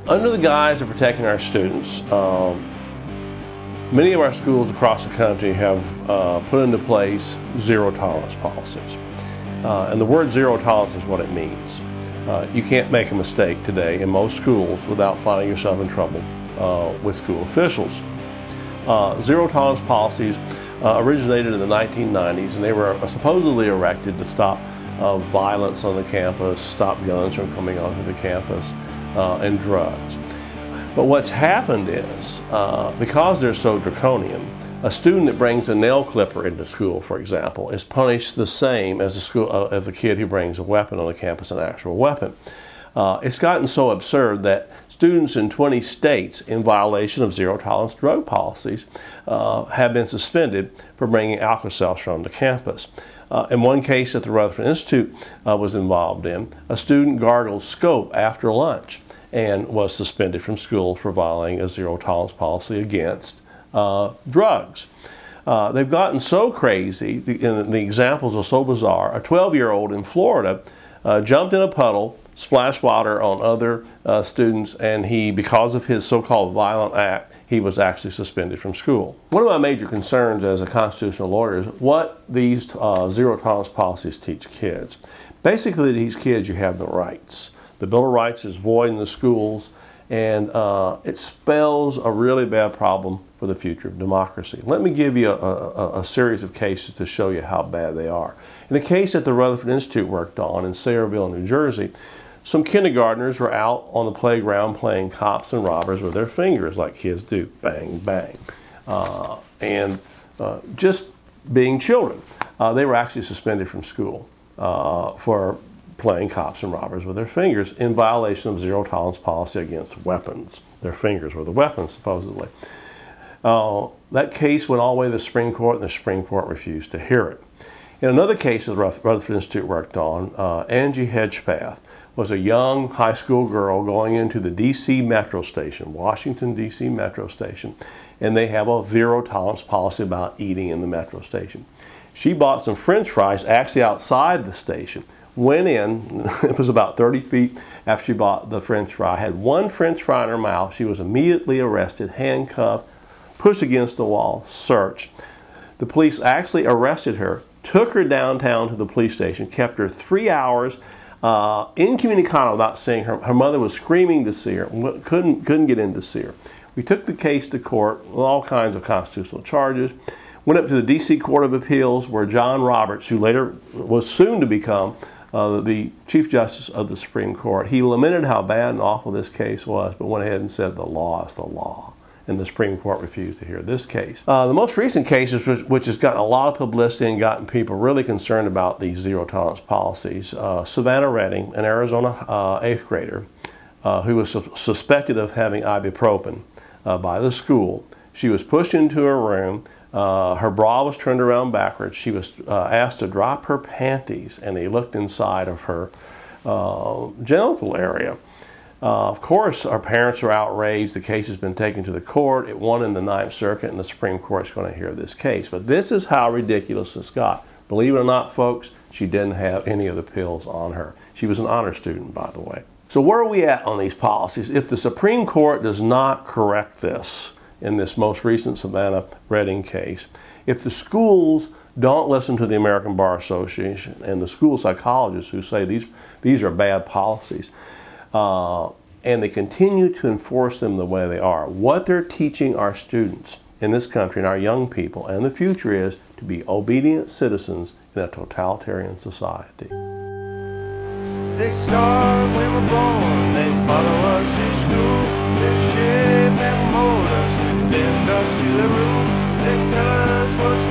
Under the guise of protecting our students, many of our schools across the country have put into place zero tolerance policies. And the word zero tolerance is what it means. You can't make a mistake today in most schools without finding yourself in trouble with school officials. Zero tolerance policies originated in the 1990s, and they were supposedly erected to stop violence on the campus, stop guns from coming onto the campus, and drugs. But what's happened is, because they're so draconian, a student that brings a nail clipper into school, for example, is punished the same as a kid who brings a weapon on the campus, an actual weapon. It's gotten so absurd that students in 20 states, in violation of zero tolerance drug policies, have been suspended for bringing Alka-Seltzer onto campus. In one case that the Rutherford Institute was involved in, a student gargled scope after lunch and was suspended from school for violating a zero tolerance policy against drugs. They've gotten so crazy, and the examples are so bizarre. A 12-year-old in Florida jumped in a puddle, splashed water on other students, and because of his so-called violent act, he was actually suspended from school. One of my major concerns as a constitutional lawyer is what these zero tolerance policies teach kids. Basically, these kids, you have the rights. The Bill of Rights is void in the schools, and it spells a really bad problem for the future of democracy. Let me give you a series of cases to show you how bad they are. In a case that the Rutherford Institute worked on in Sayreville, New Jersey, some kindergartners were out on the playground playing cops and robbers with their fingers, like kids do, bang, bang, and just being children. They were actually suspended from school for playing cops and robbers with their fingers in violation of zero tolerance policy against weapons. Their fingers were the weapons, supposedly. That case went all the way to the Supreme Court, and the Supreme Court refused to hear it. In another case that the Rutherford Institute worked on, Angie Hedgepath was a young high school girl going into the D.C. metro station, Washington, D.C. metro station, and they have a zero tolerance policy about eating in the metro station. She bought some French fries actually outside the station, went in, it was about 30 feet after she bought the French fry, had one French fry in her mouth. She was immediately arrested, handcuffed, pushed against the wall, searched. The police actually arrested her, took her downtown to the police station, kept her 3 hours incommunicado without seeing her. Her mother was screaming to see her, couldn't get in to see her. We took the case to court with all kinds of constitutional charges. Went up to the D.C. Court of Appeals, where John Roberts, who later was soon to become the Chief Justice of the Supreme Court, he lamented how bad and awful this case was, but went ahead and said the law is the law. And the Supreme Court refused to hear this case. The most recent case, which has gotten a lot of publicity and gotten people really concerned about these zero tolerance policies, Savannah Redding, an Arizona 8th grader who was suspected of having ibuprofen by the school. She was pushed into her room. Her bra was turned around backwards. She was asked to drop her panties, and they looked inside of her genital area. Of course, our parents are outraged. The case has been taken to the court. It won in the 9th Circuit, and the Supreme Court is going to hear this case. But this is how ridiculous this got. Believe it or not, folks, she didn't have any of the pills on her. She was an honor student, by the way. So where are we at on these policies? If the Supreme Court does not correct this in this most recent Savannah Redding case, if the schools don't listen to the American Bar Association and the school psychologists who say these are bad policies, and they continue to enforce them the way they are, what they're teaching our students in this country and our young people and the future is to be obedient citizens in a totalitarian society. They start when we're born, they follow us to school, they shape and mold us, bend us to the rules, they tell us what's